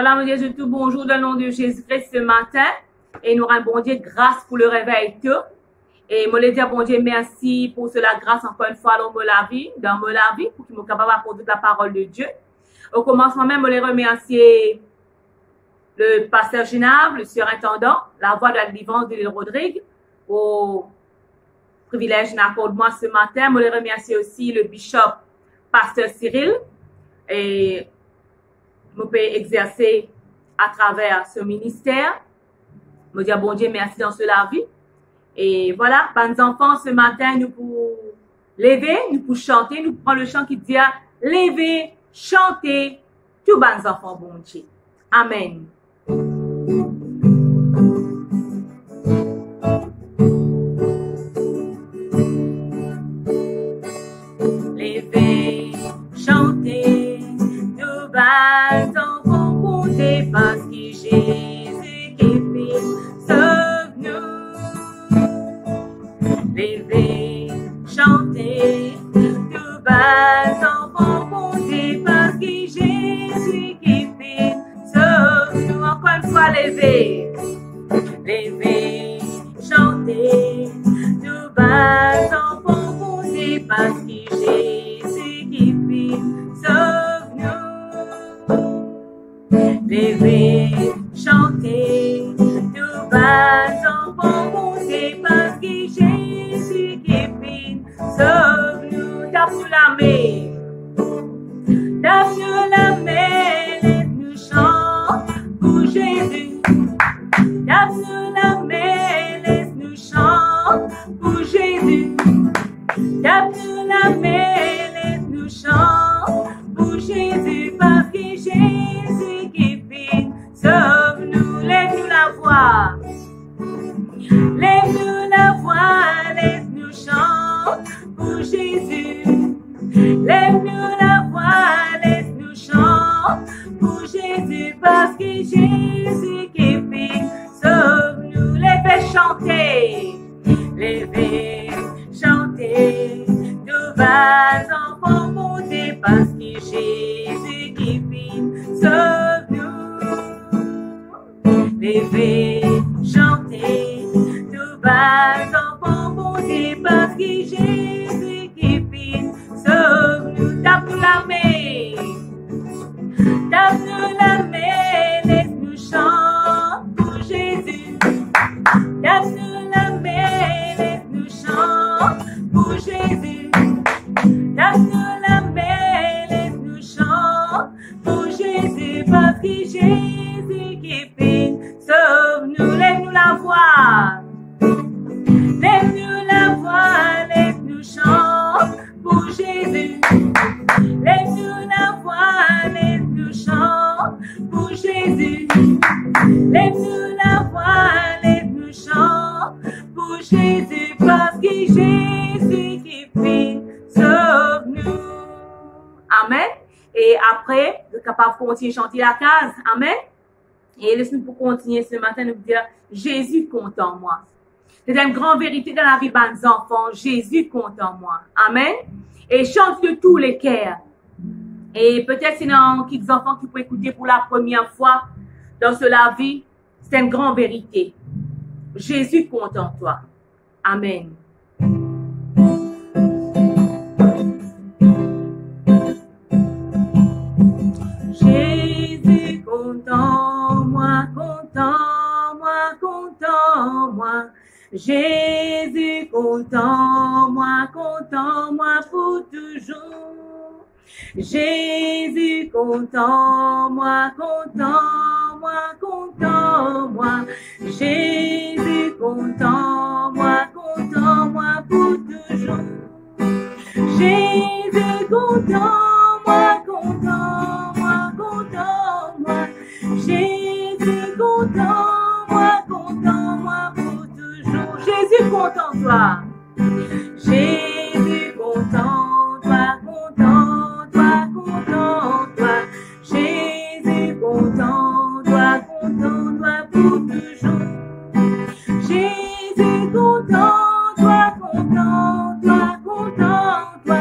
Voilà, mon Dieu, je te bonjour dans le nom de Jésus-Christ ce matin. Et nous rendons, bon Dieu, grâce pour le réveil tout. Et moi, le dire, bon Dieu, merci pour cela, grâce encore une fois dans ma vie, pour qu'il me capable d'apporter la parole de Dieu. Au commencement même, je les remercier le pasteur Génave, le surintendant, la voix de la délivrance de l'île Rodrigue, au privilège n'accorde moi ce matin. Je les remercier aussi le bishop, pasteur Cyril, et je peux exercer à travers ce ministère. Je dis bon Dieu, merci dans cela vie. Et voilà, les enfants, ce matin, nous pour lever, nous pour chanter, nous prenons le chant qui dit lever, chanter, tous les enfants, bon Dieu. Amen. Lever, chanter, tous les enfants, bon Dieu, parce que Jésus qui fait, sauve-nous. Lever, chanter, tous les enfants, bon Dieu, parce que Jésus qui fait, sauve-nous. Encore une fois, lever, lever, chanter, tous les enfants, bon Dieu, parce que Jésus qui fait, sauve-nous. Lever, chanter, tous les enfants, bon Dieu, parce que Jésus qui fait, sauve-nous. Tape-nous la main, tape-nous la main, laisse-nous chanter pour Jésus. Tape-nous la main, laisse-nous chanter pour Jésus. Tape-nous la main, laisse-nous chanter pour Jésus, parce que Jésus qui fait, sauve-nous. Lève-nous la voix, lève-nous la voix, laisse-nous chanter pour Jésus. Lève-nous la voix, laisse-nous chanter pour Jésus, parce que Jésus qui fait, sauve-nous. Lève chanter, lève chanter, tous les enfants monter, parce que Jésus qui fait, sauve-nous. Lève chanter, tous les enfants monter, parce que Jésus qui fait, sauve-nous. Tape-nous la main, tape-nous la main, laisse-nous chanter pour Jésus. Tape-nous la main, laisse-nous chanter pour Jésus. Tape-nous la main, laisse-nous chanter pour Jésus, parce que Jésus qui fait, sauve-nous. Lève-nous la voix, lève-nous la voix, laisse-nous chanter pour Jésus. Lève-nous la voix, laisse-nous chanter pour Jésus. Lève-nous la voix, laisse-nous chanter pour Jésus, parce que Jésus qui fait, sauve-nous. Amen. Et après, vous êtes capable de continuer à chanter la case. Amen. Et laissez-nous pour continuer ce matin, nous dire, Jésus compte en moi. C'est une grande vérité dans la vie de nos enfants. Jésus compte en moi. Amen. Et chante de tous les cœurs. Et peut-être c'est dans quelques enfants qui peuvent écouter pour la première fois dans cela vie. C'est une grande vérité. Jésus compte en toi. Amen. Jésus compte en moi, compte en moi, compte en moi. Jésus compte en moi pour toujours. Jésus compte en moi, compte en moi, compte en moi. Jésus compte en moi pour toujours. Jésus compte en moi, compte en moi, compte en moi. Jésus compte en moi pour toujours. Jésus compte en toi. Jésus compte en toi, compte en toi, compte en toi. Jésus compte en toi pour toujours. Jésus compte en toi, compte en toi, compte en toi.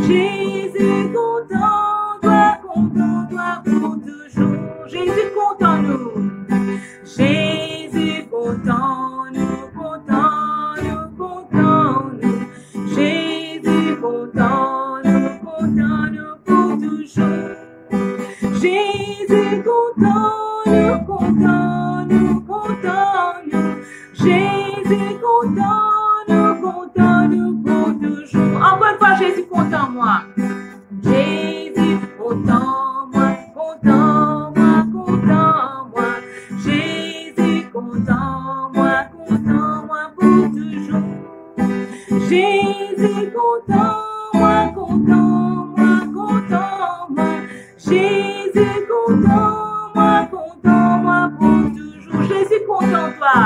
Jésus compte en toi pour toujours. Jésus compte toujours. Jésus, content, nous content, nous content, nous. Jésus, content, nous content, nous pour toujours. Encore une fois, Jésus, content, moi. Jésus, content, moi, content, moi, content, moi. Jésus, content, moi pour toujours. Jésus, content, moi, content, moi, content, moi. Jésus, content, moi pour toujours. Jésus, content, toi.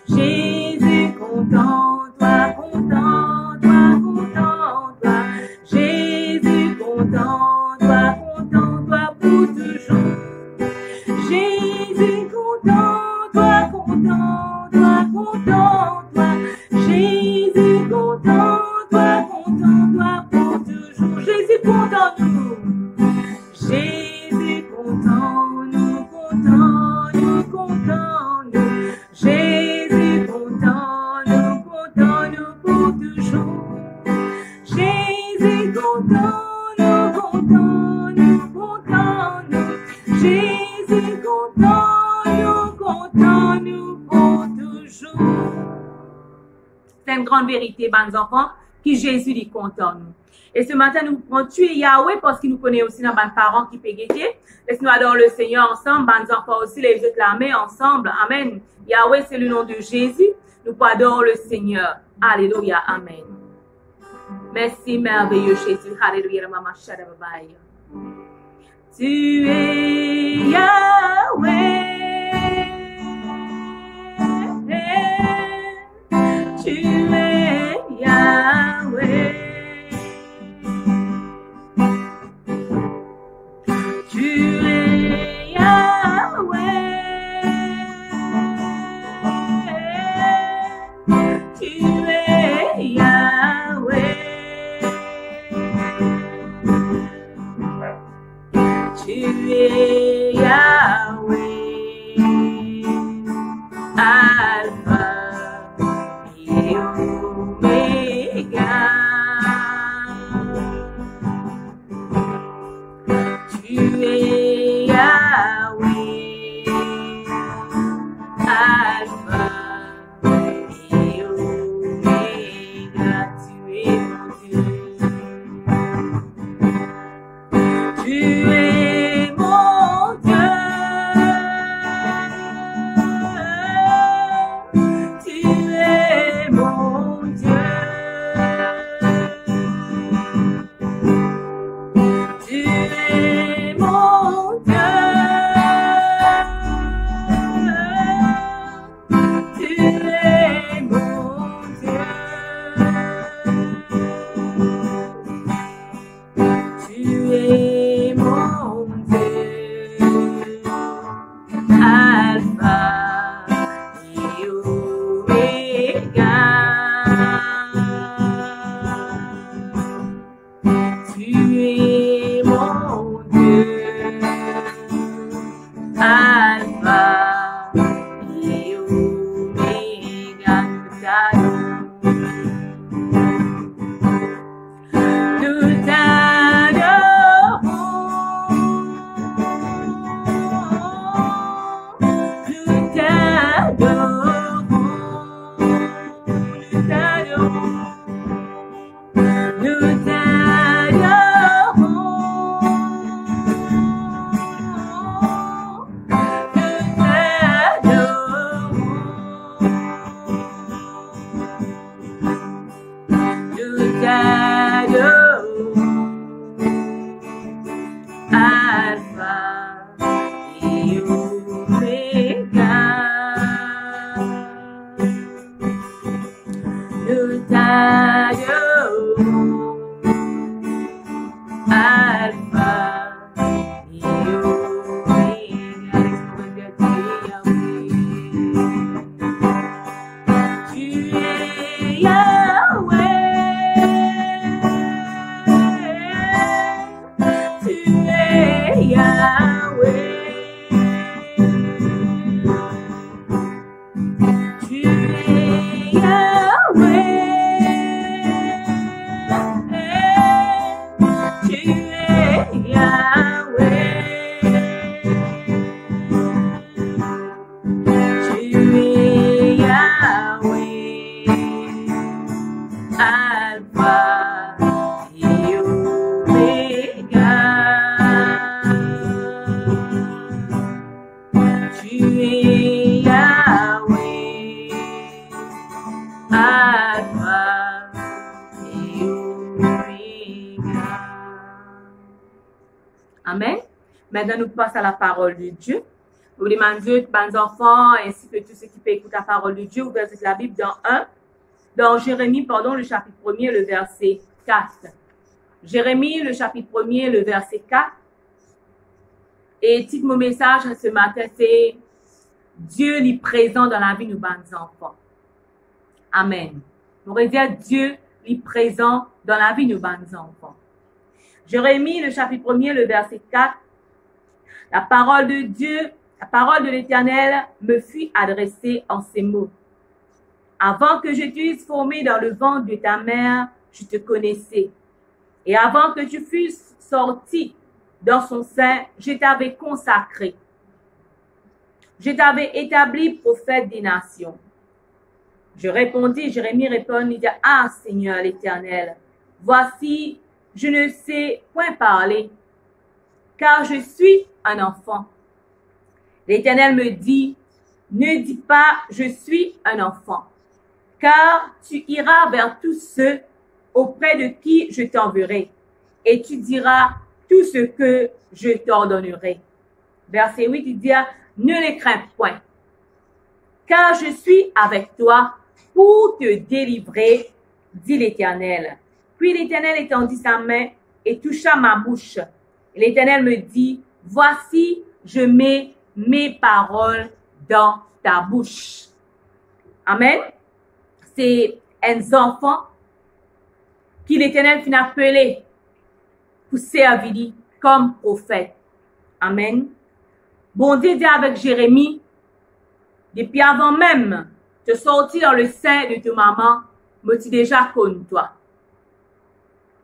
Jésus, content, toi, content, toi, content, toi. Jésus, content, toi pour toujours. Jésus, content, toi, content, toi, content, toi. Jésus, content, toi pour toujours. Jésus, content, nous. Jésus, content, nous, content, nous, content, nous. Jésus, content, nous pour toujours. Jésus, content, nous, content, nous, content, nous. Jésus, content, nous pour toujours. C'est une grande vérité, bons enfants, que Jésus est content, nous. Et ce matin, nous prenons tuer Yahweh parce qu'il nous connaît aussi dans les parents qui peuvent guetter. Laisse-nous adorer le Seigneur ensemble, bons enfants aussi, les autres la main ensemble. Amen. Yahweh, c'est le nom de Jésus. Nous pouvons adorer le Seigneur. Alléluia. Amen. Merci, merveilleux Jésus. Alléluia. Maman, Shadababaye. Tu es Yahweh. Tu es Yahweh. Tu es Yahweh. Tu es Yahweh. Tu es Yahweh. Alpha et Omega. Tu es Yahweh, Alpha et Omega, tu es mon Dieu. Tu es mon Dieu. Tu es mon Dieu. Tu es mon Dieu. Tu es mon Dieu. Tu es mon Dieu. Alpha et Omega. Tu es mon Dieu, Alpha et Omega, nous t'adorons, nous t'adorons, nous t'adorons, nous t'adorons. Tu es Amen. Maintenant, nous passons à la parole de Dieu. Nous demandons Dieu, les enfants, ainsi que tous ceux qui peuvent écouter la parole de Dieu, ouvrez la Bible dans Jérémie, le chapitre 1er, le verset 4. Jérémie, le chapitre 1er, le verset 4. Et titre mon message ce matin, c'est Dieu est présent dans la vie de nos enfants. Amen. On va dire Dieu est présent dans la vie de nos enfants. Jérémie, le chapitre 1er, le verset 4. La parole de Dieu, la parole de l'Éternel me fut adressée en ces mots. Avant que je t'eusse formé dans le ventre de ta mère, je te connaissais. Et avant que tu fusses sorti dans son sein, je t'avais consacré. Je t'avais établi prophète des nations. Jérémie répondit, il dit, ah Seigneur l'Éternel, voici, je ne sais point parler, car je suis un enfant. L'Éternel me dit, ne dis pas, je suis un enfant, car tu iras vers tous ceux auprès de qui je t'enverrai, et tu diras tout ce que je t'ordonnerai. Verset 8, il dit, ne les crains point, car je suis avec toi pour te délivrer, dit l'Éternel. Puis l'Éternel étendit sa main et toucha ma bouche. L'Éternel me dit, voici, je mets mes paroles dans ta bouche. Amen. C'est un enfant qui l'Éternel finit appelé pour servir comme prophète. Amen. Bon Dieu dit avec Jérémie, depuis avant même de sortir dans le sein de ta maman, me dit déjà connu toi.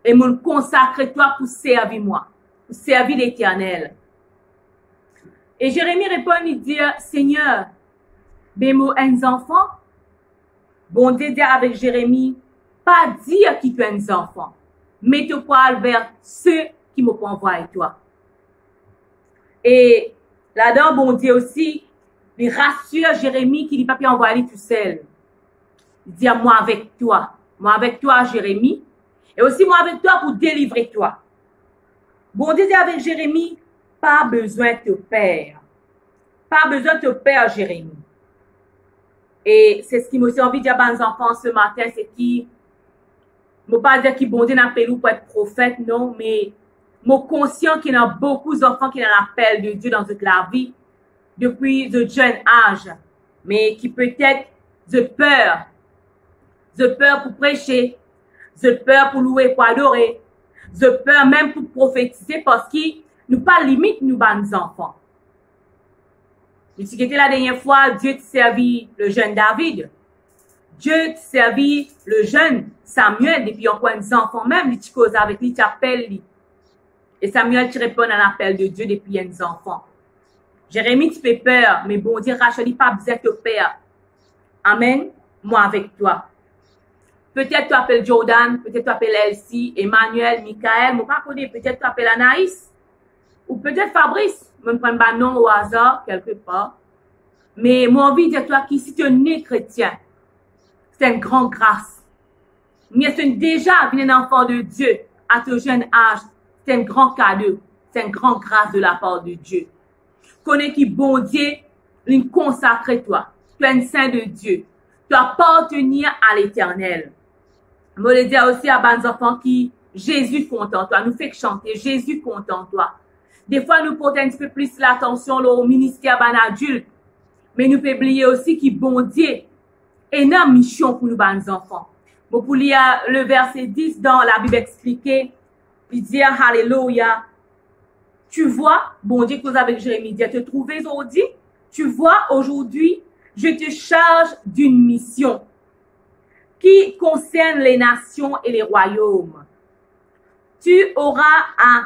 Et me consacre toi pour servir moi, pour servir l'Éternel. Et Jérémie répond, il dit, Seigneur, ben moi un enfant, bon Dieu dit avec Jérémie, pas dire qui tu es un enfant, mais te parle vers ceux qui me envoient toi. Et là-dedans, bon Dieu aussi, il rassure Jérémie qu'il n'est pas pu envoyer tout seul. Il dit, moi avec toi, Jérémie, et aussi moi avec toi pour délivrer toi. Bon Dieu dit avec Jérémie, pas besoin de te perdre. Pas besoin de te perdre, Jérémie. Et c'est ce qui m'a envie de dire à mes enfants ce matin, c'est qui, je ne veux pas dire qui bon Dieu n'appelle ou pour être prophète, non, mais je suis conscient qu'il y a beaucoup d'enfants qui ont l'appel de Dieu dans toute la vie, depuis de jeune âge, mais qui peut-être de peur pour prêcher, de peur pour louer, pour adorer, de peur même pour prophétiser parce qu'il nous pas limite nous nos enfants. Je suis la dernière fois, Dieu te servit le jeune David. Dieu te servit le jeune Samuel depuis encore un enfant même, il te cause avec lui, tu appelles lui. Et Samuel te répond à l'appel de Dieu depuis un enfant. Jérémie te fait peur, mais bon Dieu, Rachel, pas besoin de te peur. Amen. Moi avec toi. Peut-être tu appelles Jordan, peut-être tu appelles Elsie, Emmanuel, Michael, moi pas connais, peut-être tu appelles Anaïs, ou peut-être Fabrice, je ne prends pas nom au hasard, quelque part. Mais moi envie de dire toi qui, si tu es né chrétien, c'est une grande grâce. Mais c'est déjà un enfant de Dieu à ton jeune âge, c'est un grand cadeau, c'est une grande grâce de la part de Dieu. Connais qui bon Dieu, il consacre toi, tu es un saint de Dieu, tu appartenir à l'Éternel. Je veux dire aussi à mes enfants qui, Jésus compte en toi, nous fait chanter, Jésus compte en toi. Des fois, nous portons un petit peu plus l'attention au ministère ban adulte, mais nous pouvons oublier aussi qu'il bon Dieu, énorme mission pour nous, nos enfants. Bon, pour lire le verset 10 dans la Bible expliquée, il dit, Alléluia. Tu vois, bon Dieu, cause avec Jérémie, dit, te trouver aujourd'hui, tu vois, aujourd'hui, je te charge d'une mission qui concerne les nations et les royaumes. Tu auras à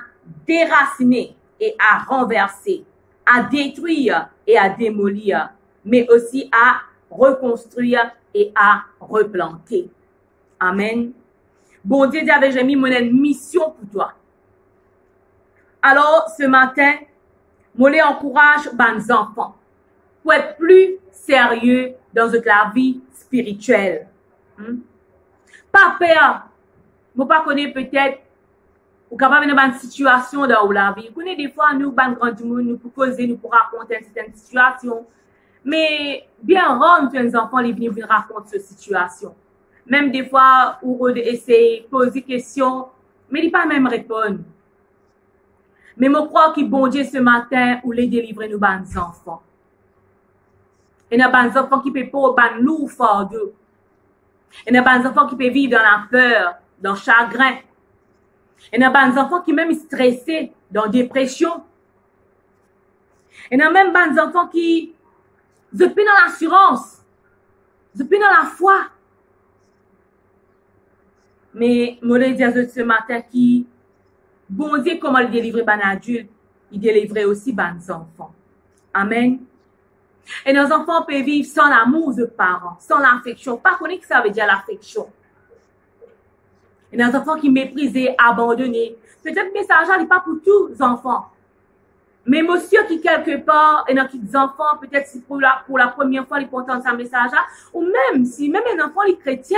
déraciner et à renverser, à détruire et à démolir, mais aussi à reconstruire et à replanter. Amen. Bon Dieu dit avec Jérémie, mon mission pour toi. Alors, ce matin, moi, les encourage mes enfants pour être plus sérieux dans la vie spirituelle. Pas peur. Moi, pas connaître peut-être ou capable de une situation dans la vie. Vous connaissez des fois, nous, ban grand monde, nous pour causer, nous pour raconter une certaine situation. Mais bien rare, nous, les enfants, les venir raconter cette situation. Même des fois, où on essaie de poser des questions, mais ils pas même répondre. Mais je crois que bon Dieu ce matin, ou les délivrer nous, ban enfants. Et nous, ban enfants qui peuvent pas, ban nous, fort d'eux. Et nous, ban enfants qui peuvent vivre dans la peur, dans le chagrin. Et nous, ban enfants qui même stressés, dans la dépression. Et nous, même ban enfants qui, depuis dans l'assurance, depuis dans la foi. Mais, je voulais dire ce matin qui, bon Dieu, comment il délivrer ban adulte, il délivrait aussi ban enfants. Amen. Et nos enfants peuvent vivre sans l'amour de parents, sans l'affection. Pas qu'on que ça veut dire l'affection. Et nos enfants qui méprisent, abandonnés. Peut-être que le message n'est pas pour tous les enfants. Mais monsieur qui quelque part, et dans les enfants, peut-être si pour la première fois, ils peuvent entendre ce message, ou même si même les enfants, les chrétiens,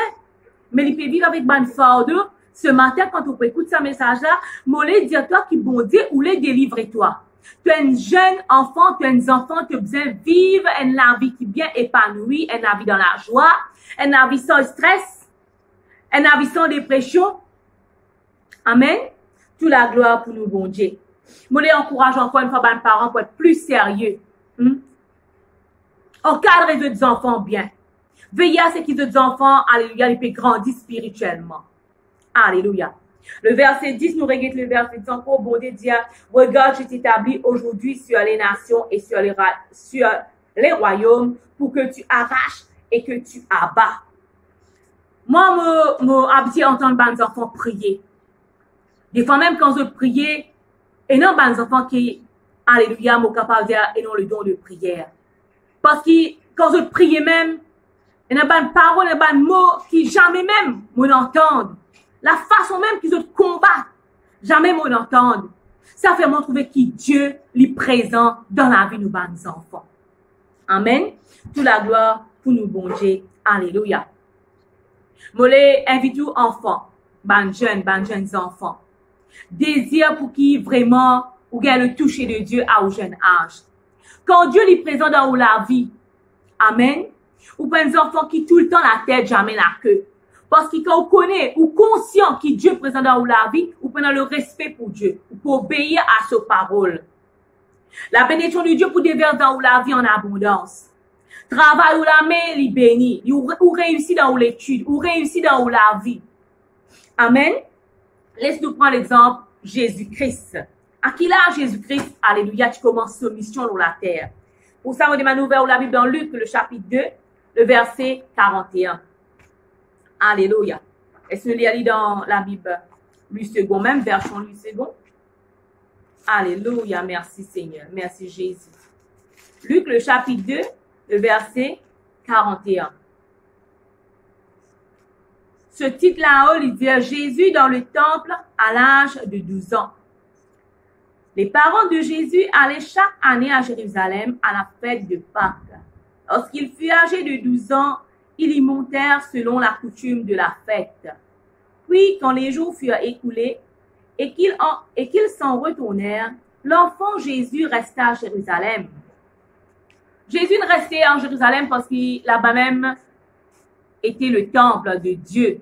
mais ils peuvent vivre avec bonne fardeau. Ce matin, quand on écoute ce message-là, moi, je dis à toi qui bon Dieu ou les délivrer toi. Tu es un jeune enfant, tu es un enfant, tu as besoin de vivre une vie qui est bien épanouie, une vie dans la joie, une vie sans stress, une vie sans dépression. Amen. Toute la gloire pour nous, bon Dieu. Moi, je encourage encore une fois les parents pour être plus sérieux. Encadrez les enfants bien. Veillez à ce qu'ils les enfants, alléluia, ils peuvent grandir spirituellement. Alléluia. Le verset 10 nous regarde le verset 10 encore, bon Dieu dit, regarde, je t'établis aujourd'hui sur les nations et sur les royaumes pour que tu arraches et que tu abats. Moi, je habitué à entendre les enfants prier. Des fois même quand je prie, et non les enfants qui, alléluia, sont capables de dire, et non le don de prière. Parce que quand je prie même, il y a des paroles, il y a des mots qui jamais même m'entendent. La façon même qu'ils ont combattent, jamais m'entendent. Ça fait moi trouver que Dieu est présent dans la vie de nos enfants. Amen. Toute la gloire pour nous, bon Dieu. Alléluia. Je les invite aux enfants, ban jeunes enfants. Désir pour qui vraiment, ou gagne le toucher de Dieu à un jeune âge. Quand Dieu est présent dans la vie, amen, ou pas des enfants qui tout le temps la tête, jamais la queue. Parce que quand on connaît ou conscient que Dieu est présent dans la vie, ou prenant le respect pour Dieu, ou pour obéir à ses paroles. La bénédiction de Dieu pour déverser dans la vie en abondance. Travail ou la main, il bénit. Ou réussit dans l'étude, ou réussit dans la vie. Amen. Laisse-nous prendre l'exemple Jésus-Christ. À qui là Jésus-Christ, alléluia, tu commences sa mission sur la terre. Pour ça, on demande ouvert la Bible dans Luc, le chapitre 2, le verset 41. Alléluia. Est-ce que nous lisons dans la Bible? Lui second, même version lui second. Alléluia. Merci Seigneur. Merci Jésus. Luc, le chapitre 2, le verset 41. Ce titre-là, il dit Jésus dans le temple à l'âge de 12 ans. Les parents de Jésus allaient chaque année à Jérusalem à la fête de Pâques. Lorsqu'il fut âgé de 12 ans, ils y montèrent selon la coutume de la fête. Puis, quand les jours furent écoulés et qu'ils s'en retournèrent, l'enfant Jésus resta à Jérusalem. Jésus restait en Jérusalem parce que là-bas même était le temple de Dieu.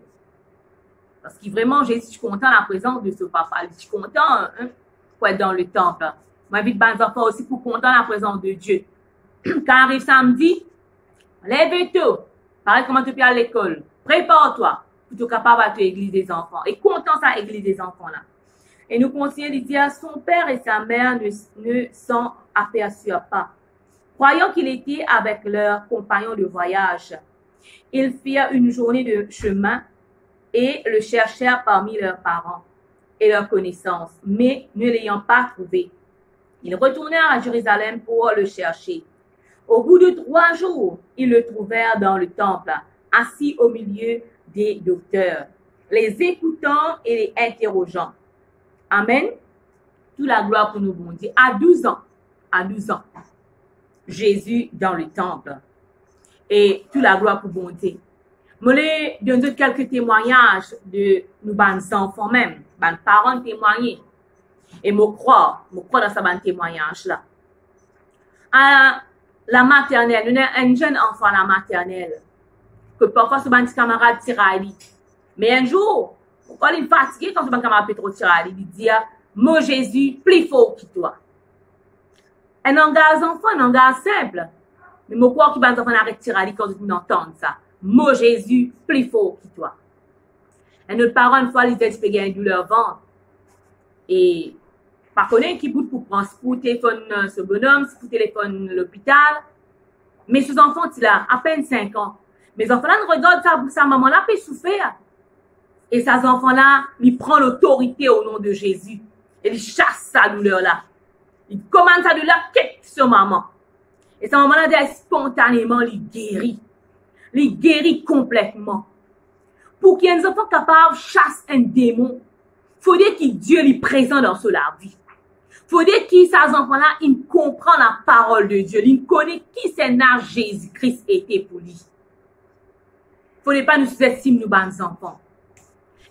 Parce que vraiment, Jésus est content de la présence de ce papa. Je suis content pour être dans le temple. Moi, j'invite les enfants aussi pour content de la présence de Dieu. Quand arrive samedi, lève-toi. Pareil comment tu peux aller à l'école. Prépare-toi pour être capable à l'église des enfants. Et content ça, l'église des enfants là. Et nous continuons de dire, son père et sa mère ne s'en aperçurent pas. Croyant qu'il était avec leurs compagnons de voyage, ils firent une journée de chemin et le cherchèrent parmi leurs parents et leurs connaissances, mais ne l'ayant pas trouvé. Ils retournèrent à Jérusalem pour le chercher. Au bout de 3 jours, ils le trouvèrent dans le temple, assis au milieu des docteurs, les écoutant et les interrogeant. Amen. Toute la gloire pour nous, bon Dieu. À 12 ans, Jésus dans le temple. Et toute la gloire pour bon Dieu. Je vais donner quelques témoignages de nos enfants même, nos parents témoigner. Et je crois dans ce témoignage-là. À la maternelle, on a un jeune enfant à la maternelle, que parfois ce petit camarade tire à lui. Mais un jour, quand il est fatigué, quand ce petit camarade peut trop tirer à lui, il dit, mon Jésus, plus fort que toi. Un langage enfant, un langage simple. Mais je crois qu'il va nous arrêter de tirer à lui quand vous entendez ça. Mon Jésus, plus fort que toi. Et notre parent, une fois, il dit, il a une douleur ventre. Et, par contre, qui pour prendre pour téléphone ce bonhomme, pour téléphone l'hôpital. Mais ce enfant, il a à peine 5 ans. Mais les enfants-là regardent sa maman-là peut souffrir. Et ces enfants-là, ils prennent l'autorité au nom de Jésus. Et ils chassent sa douleur-là. Ils commandent sa douleur, quitte sur maman. Et sa maman-là, spontanément, il guérit. Il guérit complètement. Pour qu'il y ait des enfants capables de chasser un démon, il faut dire que Dieu est présent dans la vie. Il faut dire que ces enfants-là, ils comprennent la parole de Dieu. Ils connaissent qui c'est Jésus-Christ était pour lui. Il ne faut pas nous sous-estimer nos bons enfants.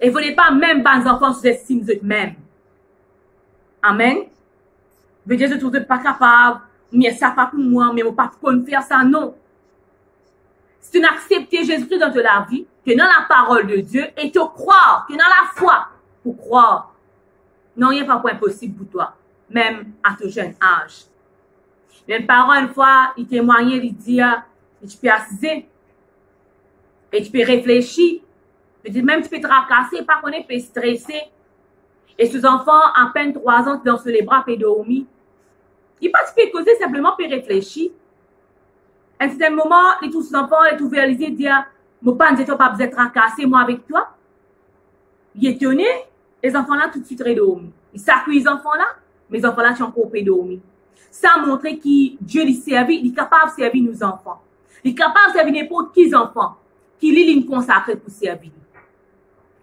Et il ne faut pas même bons enfants sous-estimer eux-mêmes. Amen. Je veux dire, je ne suis pas capable, mais ça pas pour moi, mais je ne peux pas faire ça, non. Si tu n'acceptes Jésus-Christ dans ta vie, que dans la parole de Dieu, et te croire, que dans la foi, pour croire, non, il n'y a pas impossible pour toi, même à ton jeune âge. Les parents, une fois, ils témoignaient, ils disaient, tu peux assiser, et tu peux réfléchir, même tu peux te tracasser, pas qu'on peut stresser. Et ces enfants, à peine 3 ans, dans les bras, peuvent dormir. Ils pas se causer, simplement peuvent réfléchir. À un certain moment, les tous enfants, les tout réalisés, disent, mon père ne pas besoin de tracasser, moi avec toi. Ils étonnés, les enfants-là, tout de suite, redorment. Ils s'accueillent les enfants-là, mais les enfants-là, sont encore dormir. Ça montre que Dieu lui servit, il est capable de servir nos enfants. Il est capable de servir n'importe qui enfants, qui lui consacré pour servir.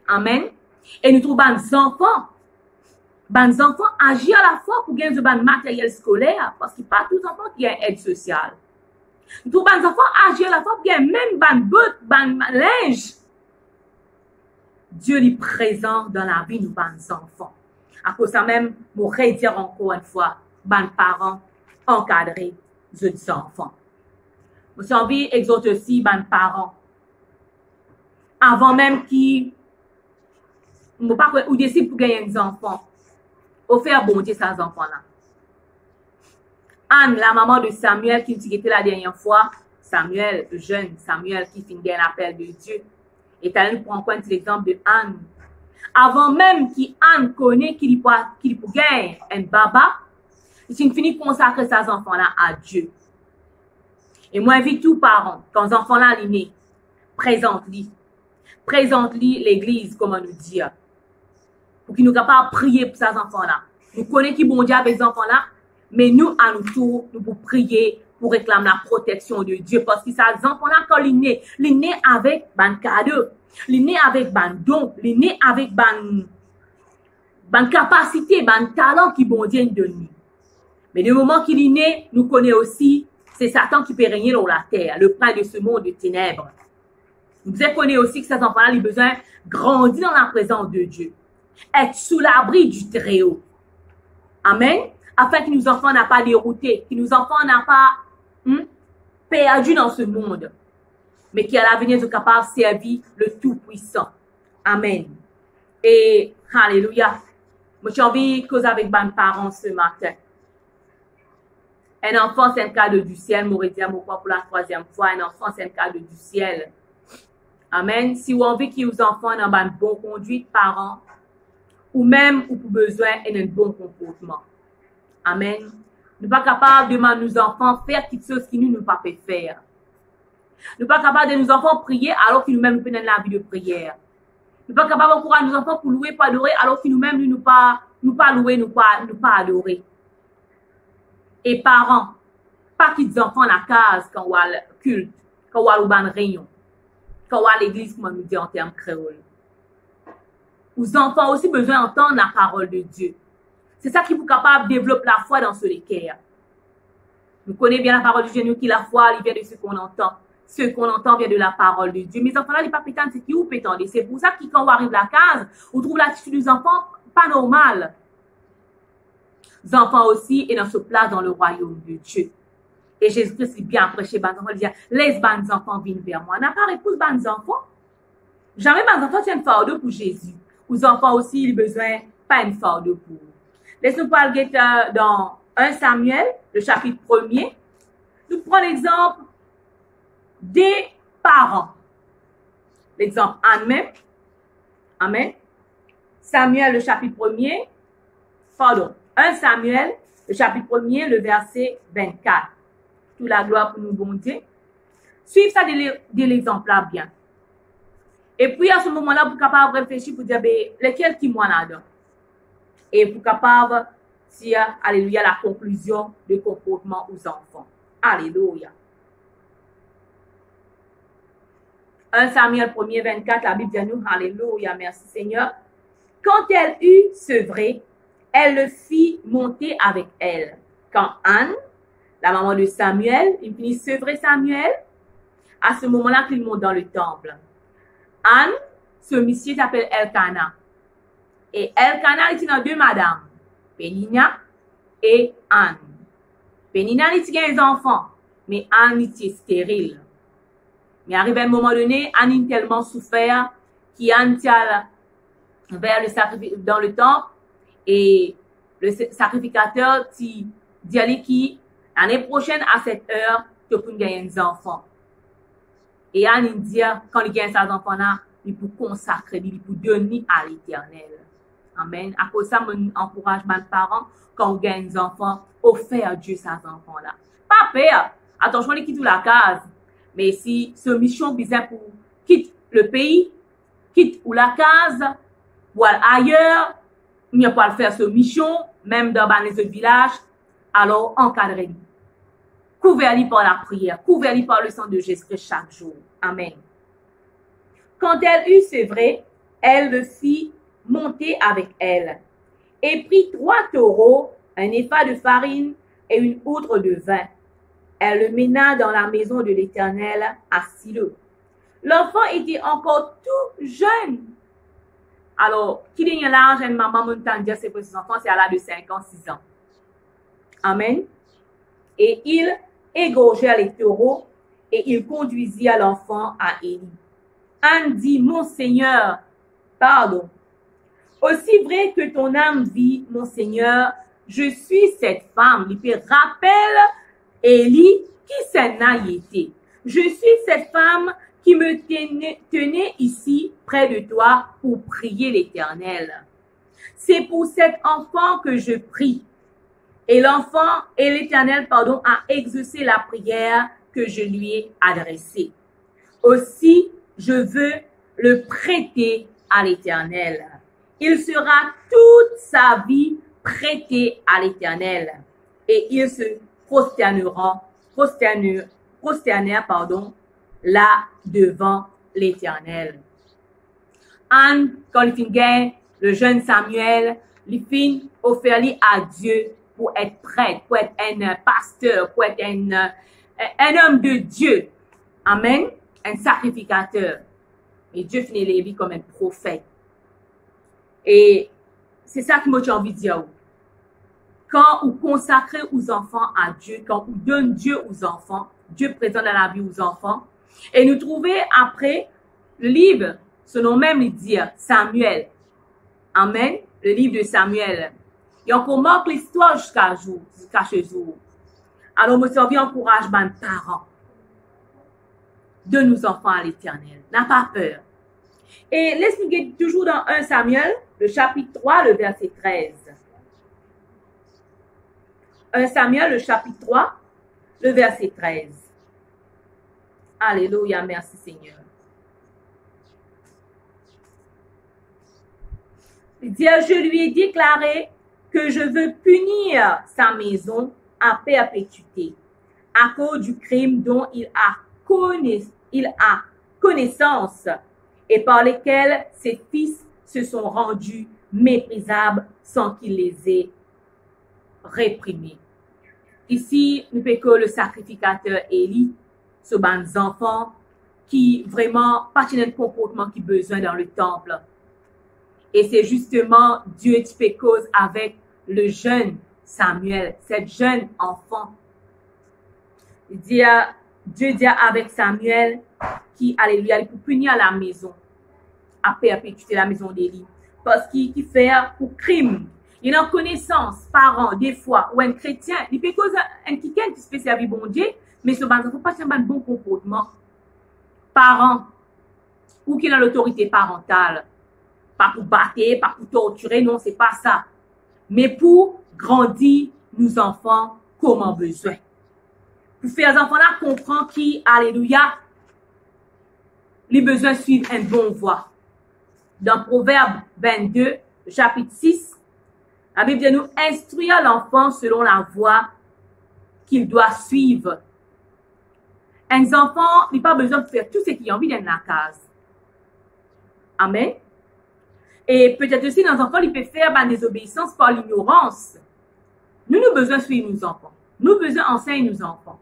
Amen. Et nous trouvons des enfants. Les enfants agissent à la fois pour gagner du matériel scolaire, parce qu'il n'y a pas tous les enfants qui ont une aide sociale. Nous trouvons les enfants agir à la fois pour gagner même des bottes, des linge. Dieu est présent dans la vie de nos enfants. À cause de ça même, je voudrais dire encore une fois, les parents encadrer les enfants. Je suis envie d'exhorter aussi les parents. Avant même qu'ils ou décident pour gagner des enfants. Offrir bon Dieu ces enfants-là. Anne, la maman de Samuel, qui était la dernière fois, Samuel, le jeune Samuel, qui finit l'appel de Dieu, et elle nous prend en compte l'exemple de Anne. Avant même qu'Anne connaît qu'il peut gagner un baba, il finit consacrer ces enfants-là à Dieu. Et moi, j'invite tous les parents, quand les enfants-là sont nés, présente-les. Présente-les l'église, comme on nous dit. Pour qu'ils nous capables de prier pour ces enfants-là. Nous connaissons qui bon Dieu avec ces enfants-là, mais nous, à nous tour, nous pouvons prier pour réclamer la protection de Dieu. Parce que ces enfants-là, quand ils nés avec un cadeau, ils nés avec un don, ils nés avec une capacité, un talent qui bon Dieu nous donne. Mais le moment qu'il est né, nous connaissons aussi, c'est Satan qui peut régner dans la terre, le prince de ce monde de ténèbres. Vous connaissez aussi que ces enfants-là ont besoin de grandir dans la présence de Dieu. Être sous l'abri du Très-Haut. Amen. Afin que nos enfants n'aient pas dérouté, que nos enfants n'aient pas perdu dans ce monde. Mais qu'à l'avenir soient capables de servir le Tout-Puissant. Amen. Et, alléluia. Moi, j'ai envie de causer avec mes parents ce matin. Un enfant, c'est un cadeau du ciel. M'aurait dit pour la 3e fois. Un enfant, c'est un cadeau du ciel. Amen. Si vous avez envie que vos enfants aient une bonne conduite, parents, ou même ou pour besoin d'un bon comportement. Amen. Nous ne sommes pas capables de demander à nos enfants faire quelque chose qui nous ne pas faire. Nous ne sommes pas capables de nos enfants prier alors que nous-mêmes nous prenons la vie de prière. Nous ne sommes pas capables d'encourager nos enfants pour louer, pas adorer alors que nous-mêmes nous pas louer, nous pas adorer. Et parents, pas qu'ils des enfants à la case quand on a le culte, quand on a le réunion, quand on a l'église, comme on nous dit en termes créoles. Aux enfants aussi besoin d'entendre la parole de Dieu. C'est ça qui vous capable de développer la foi dans ce cœur. Nous connaissons bien la parole de Dieu, nous qui la foi, il vient de ce qu'on entend. ce qu'on entend vient de la parole de Dieu. Mes enfants là, les pas pétants, c'est qui ou pétants. C'est pour ça que quand on arrive à la case, on trouve l'attitude des enfants pas normale. Les enfants aussi est dans ce place dans le royaume de Dieu. Et Jésus-Christ, il bien prêché, les enfants, il dit, laisse les enfants venir vers moi. N'a pas réponse, les enfants. Jamais les enfants tiennent fardeau pour Jésus. Les enfants aussi, ils ont besoin, pas une fardeau pour eux. Laisse-nous parler dans 1 Samuel, le chapitre 1er. Nous prenons l'exemple des parents. L'exemple Anne-même. Amen. Samuel, le chapitre 1er. Pardon. 1 Samuel, le chapitre 1er, le verset 24. Toute la gloire pour nous, bon Dieu. Suivez ça de l'exemple là bien. Et puis à ce moment-là, vous êtes capable de réfléchir pour dire, lequel qui moi là-dedans. Et vous êtes capable de dire, alléluia, la conclusion de comportement aux enfants. Alléluia. 1 Samuel 1er 24, la Bible dit à nous, alléluia, merci Seigneur. Quand elle eut sevré, elle le fit monter avec elle. Quand Anne, la maman de Samuel, il finit sevrer Samuel, à ce moment-là qu'il monte dans le temple. Anne, ce monsieur s'appelle Elkana. Et Elkana, il était dans deux madames, Pénina et Anne. Pénina, il était des enfants, mais Anne, il était stérile. Mais arrivé à un moment donné, Anne a tellement souffert qu'Anne tient vers le sacrifice dans le temple et le sacrificateur dit qui l'année prochaine à cette heure tu peux gagner des enfants. Et Anne dit quand il gagne ses enfants là, il peut consacrer, il peut donner à l'Éternel. Amen. À cause de ça, mon encouragement de parents quand on gagne des enfants, offre à Dieu ces enfants là. Pas peur. Attention, les quitte la case. Mais si ce mission bizarre pour quitte le pays, quitte ou la case, ou ailleurs, il n'y a pas à faire ce mission, même dans les autres villages, alors encadrez-le. Couvrez-le par la prière, couvrez-le par le sang de Jésus-Christ chaque jour. Amen. Quand elle eut sevré, elle le fit monter avec elle, et prit 3 taureaux, un épha de farine et une outre de vin. Elle le mena dans la maison de l'Éternel à Silo. L'enfant était encore tout jeune. Alors, qui dit là, jeune maman, mon temps dire c'est pour ses enfants, c'est à l'âge de 5 ans, 6 ans. Amen. Et il égorgea les taureaux et il conduisit l'enfant à Élie. Anne dit, mon Seigneur, pardon. Aussi vrai que ton âme vit, mon Seigneur, je suis cette femme. Il fait rappel Élie, qui s'en a été. Je suis cette femme qui me tenait ici près de toi pour prier l'Éternel. C'est pour cet enfant que je prie. Et l'enfant et l'Éternel, pardon, a exaucé la prière que je lui ai adressée. Aussi, je veux le prêter à l'Éternel. Il sera toute sa vie prêté à l'Éternel. Et il se prosternèrent, là devant l'Éternel. Anne, quand il finit le jeune Samuel, il finit offert à Dieu pour être prêtre, pour être un pasteur, pour être un homme de Dieu. Amen. Un sacrificateur. Et Dieu finit l'élit comme un prophète. Et c'est ça que moi j'ai envie de dire. Quand vous consacrez aux enfants à Dieu, quand vous donnez Dieu aux enfants, Dieu présent dans la vie aux enfants, et nous trouvons après le livre, ce nom même il dit Samuel. Amen. Le livre de Samuel. Et on commence l'histoire jusqu'à ce jour. Alors, moi, ça vient encouragement de parents. De nos enfants à l'Éternel. N'a pas peur. Et laisse-nous guider toujours dans 1 Samuel, le chapitre 3, le verset 13. 1 Samuel, le chapitre 3, le verset 13. Alléluia, merci Seigneur. Il dit, je lui ai déclaré que je veux punir sa maison à perpétuité à cause du crime dont il a connaissance et par lesquels ses fils se sont rendus méprisables sans qu'il les ait réprimés. Ici, nous voyons que le sacrificateur Élie ce les enfants qui vraiment partiennent au comportement qui besoin dans le temple. Et c'est justement Dieu qui fait cause avec le jeune Samuel, cette jeune enfant. Dieu dit avec Samuel qui, alléluia, pour punir la maison, à perpétuer la maison d'Élie. Parce qu'il fait pour crime. Il a une connaissance, parents, des fois, ou un chrétien, il peut causer un quelqu'un qui se fait servir bon Dieu, mais ce ne faut pas avoir un bon comportement. Parents, ou qui a l'autorité parentale. Pas pour battre, pas pour torturer, non, c'est pas ça. Mais pour grandir nos enfants comme en besoin. Pour faire les enfants-là comprendre qui, alléluia, les besoins suivent une bonne voie. Dans Proverbe 22, chapitre 6, la Bible dit nous instruire l'enfant selon la voie qu'il doit suivre. Un enfant n'a pas besoin de faire tout ce qu'il a envie dans la case. Amen. Et peut-être aussi, nos enfants, ils peuvent faire des désobéissances par l'ignorance. Nous avons besoin de suivre nos enfants. Nous avons besoin d'enseigner nos enfants.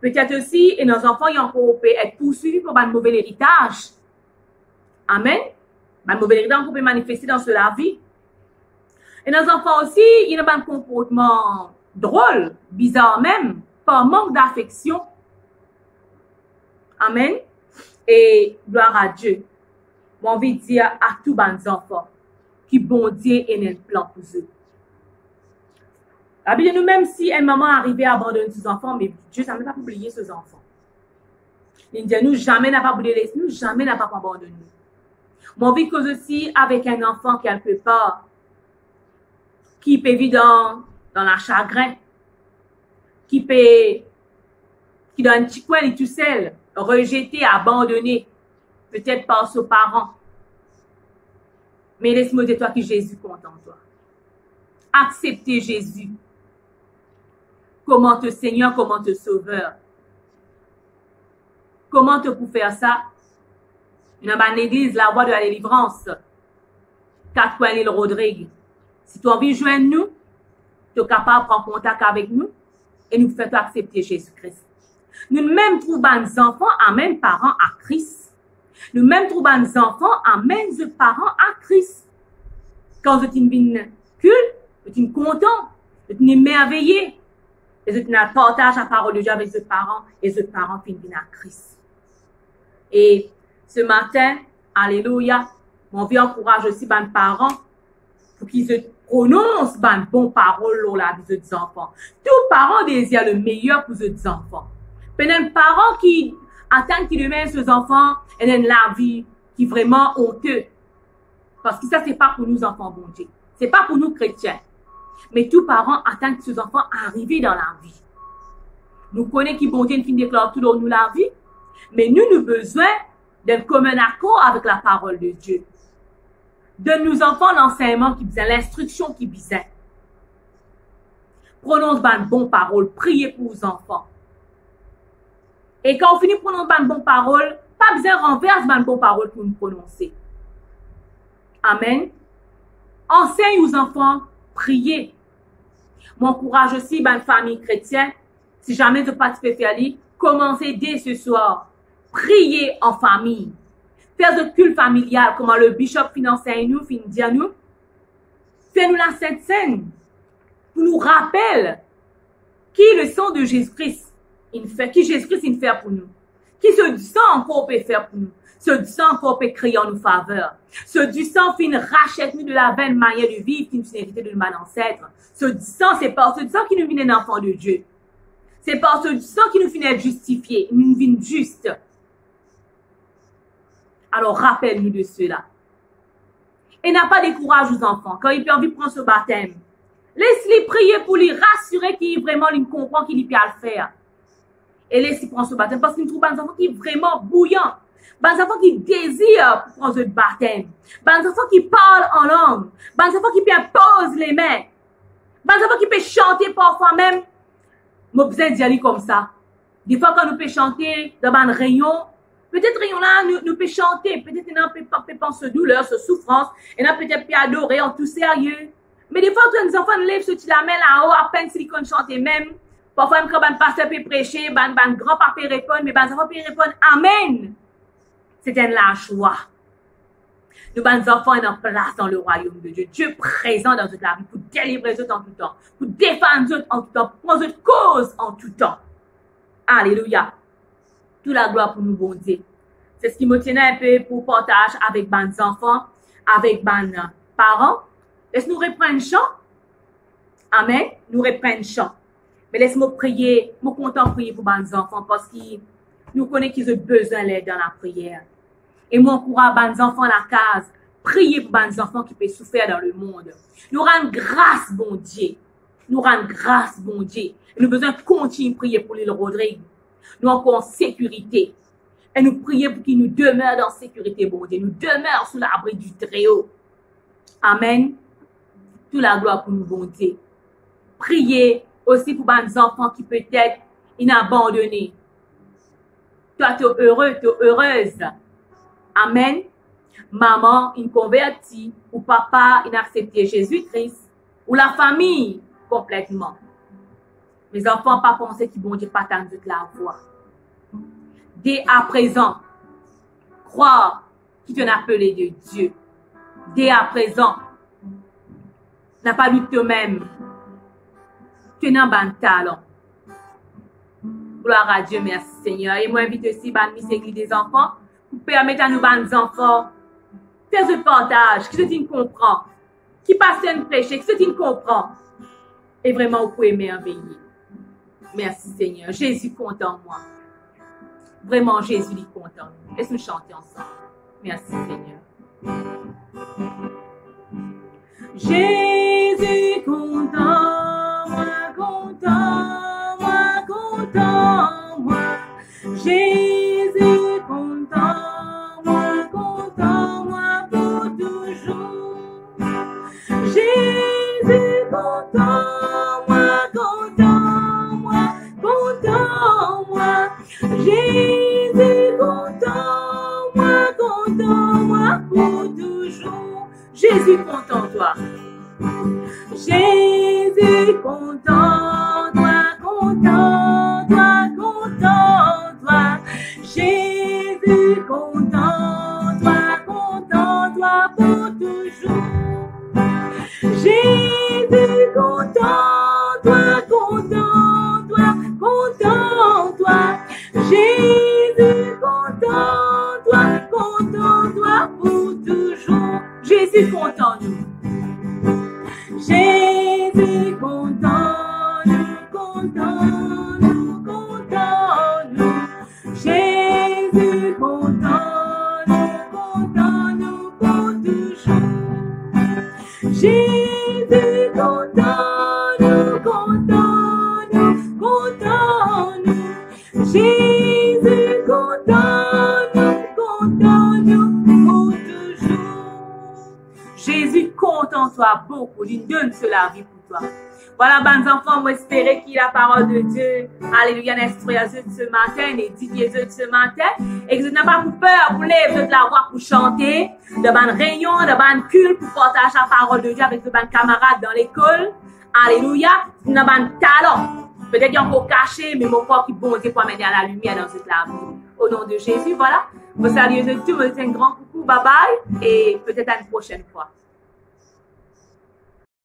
Peut-être aussi, et nos enfants, ils peuvent être poursuivis pour un mauvais héritage. Amen. Un mauvais héritage qu'on peut manifester dans la vie. Et nos enfants aussi, ils ont un comportement drôle, bizarre même, par manque d'affection. Amen. Et gloire à Dieu. J'ai envie de dire à tous les enfants qui bon Dieu est un plan pour eux. La Bible nous, même si une maman arrivait à abandonner ses enfants, mais Dieu n'a pas oublié ses enfants. Il dit nous jamais n'a pas oublié, nous jamais n'a pas abandonné. J'ai envie que aussi avec un enfant quelque part qui peut vivre dans la chagrin, qui dans un petit coin et tout seul, rejeté, abandonné, peut-être par ses parents. Mais laisse-moi dire toi que Jésus compte en toi. Accepter Jésus. Comment te Seigneur, comment te Sauveur. Comment te pour faire ça? Nous avons une église, la voie de la délivrance. 4 coins l'île Rodrigue. Si tu as envie de joindre nous, tu es capable de prendre contact avec nous et nous faire accepter Jésus-Christ. Nous même trouvons des enfants, amène parents à Christ. Nous même trouvons des enfants, amène les parents à Christ. Quand vous êtes une culte, vous êtes content, vous êtes émerveillé. Et vous êtes partage la parole de Dieu avec vos parents et vos parents viennent à Christ. Et ce matin, alléluia, on vient encourager aussi les parents pour qu'ils se prononcent les bonnes paroles dans la vie des enfants. Tous parents désirent le meilleur pour leurs enfants. Mais les parents qui attendent qu'ils deviennent ces enfants et la vie qui est vraiment honteux. Parce que ça, c'est pas pour nous enfants bon Dieu. C'est pas pour nous chrétiens. Mais tous parents attendent que ces enfants arrivent dans la vie. Nous connaissons qui bon Dieu qui déclare tout dans nous la vie. Mais nous avons besoin d'un commun accord avec la parole de Dieu. De nos enfants l'enseignement qui besoin, l'instruction qui besoin. Prononce une bonne parole, priez pour vos enfants. Et quand on finit de prononcer une bonne parole, pas besoin de renverser une bonne parole pour nous prononcer. Amen. Enseigne aux enfants, priez. M'encourage aussi une famille chrétienne. Si jamais tu pas faire commencez dès ce soir. Priez en famille. Faire de culte familial, comment le bishop enseigne nous, dit à nous. Fais-nous la Sainte Seine. Pour nous rappeler qui le sang de Jésus-Christ qui Jésus-Christ il fait pour nous. Qui ce du sang encore peut faire pour nous. Ce du sang encore peut créer en nous faveur. Ce du sang fin rachète nous de la vaine manière de vivre qui nous hérité de nos ancêtres. Ce du sang, c'est par ce du sang qui nous vient d'enfant de Dieu. C'est par ce du sang qui nous finit justifié, nous vient juste. Alors, rappelle-nous de cela. Et n'a pas décourage aux enfants. Quand ils peuvent envie de prendre ce baptême, laisse-les prier pour les rassurer qu'ils vraiment ils comprennent qu'ils peuvent le faire. Et laisse-les prendre ce baptême parce qu'ils trouvent des enfants qui sont vraiment bouillants. Des enfants qui désirent prendre ce baptême. Des enfants qui parlent en langue. Des enfants qui posent les mains. Des enfants qui peuvent chanter parfois même. Moi, besoin d'y aller comme ça. Des fois, quand nous pouvons chanter dans un rayon, peut-être rayon là, nous pouvons chanter. Peut-être nous pouvons penser douleur, ce souffrance. Et nous peut-être adorer en tout sérieux. Mais des fois, quand les enfants lèvent ce petit la main là-haut, à peine s'ils connaissent chanter même, Parfois, quand un pasteur peut prêcher, un grand-papa peut répondre, mais un enfant peut répondre Amen. C'est la joie. Nous, les enfants, sont en place dans le royaume de Dieu. Dieu présent dans toute la vie pour délivrer les autres en tout temps, pour défendre les autres en tout temps, pour prendre les autres causes en tout temps. Alléluia. Toute la gloire pour nous, bon Dieu. C'est ce qui me tenait un peu pour partage avec mes enfants, avec mes parents. Laisse-nous reprendre chant. Amen. Nous reprendre chant. Mais laisse-moi prier, moi content prier pour mes enfants parce qu'ils nous connaissent qu'ils ont besoin d'aide dans la prière. Et moi, encourage mes enfants à la case. Priez pour mes enfants qui peuvent souffrir dans le monde. Nous rendons grâce, bon Dieu. Nous rendons grâce, bon Dieu. Et nous avons besoin de continuer à prier pour l'île Rodrigue. Nous encore en sécurité. Et nous prions pour qu'il nous demeure dans la sécurité, bon Dieu. Nous demeure sous l'abri du Très-Haut. Amen. Toute la gloire pour nous, bon Dieu. Priez aussi pour mes enfants qui peut-être ils ont abandonné. Toi, tu es heureux, tu es heureuse. Amen. Maman, il convertit, ou papa, il a accepté Jésus-Christ, ou la famille, complètement. Mes enfants, pas penser qu'ils vont dire pas tant de la voix. Dès à présent, croire qu'il t'en a appelé de Dieu. Dès à présent, n'a pas lu toi-même. Tu n'as pas de talent. Gloire à Dieu, merci Seigneur. Et moi, invite aussi, Miss Église des enfants, pour permettre à nous, les enfants, faire ce partage, qui se dit comprend, qui passe un prêcher, qui se dit comprend. Et vraiment, vous pouvez merveiller. Merci Seigneur. Jésus compte en moi. Vraiment, Jésus est content. Laisse-nous chanter ensemble. Merci Seigneur. Jésus content, moi content, moi content, moi. Jésus content, moi pour toujours. Jésus content, moi content, moi. Jésus content, moi pour toujours. Jésus content, toi. Jésus content, toi content, toi content, toi. Jésus content, toi pour toujours. Jésus content, toi content, toi. Jésus content, toi pour toujours. Jésus content, nous. Jésus content, nous content, nous. Jésus content, nous pour toujours. Jésus content, nous content, nous. Jésus content, nous pour toujours. Jésus compte en toi beaucoup, il donne cela vie pour toi. Voilà, bons enfants, moi espérer qu'il y a la parole de Dieu. Alléluia, instruire ce matin, et édifier ce matin. Et que vous n'avez pas peur, vous levez la voix pour chanter, de bonnes réunions, de bonnes culte, pour partager la parole de Dieu avec vos bonnes camarades dans l'école. Alléluia, vous n'avez pas de talent. Peut-être qu'il y a encore caché, mais mon corps qui bon Dieu pour amener à la lumière dans cette vie. Au nom de Jésus, voilà. Vous saluez tout, vous êtes un grand coucou, bye bye, et peut-être à une prochaine fois.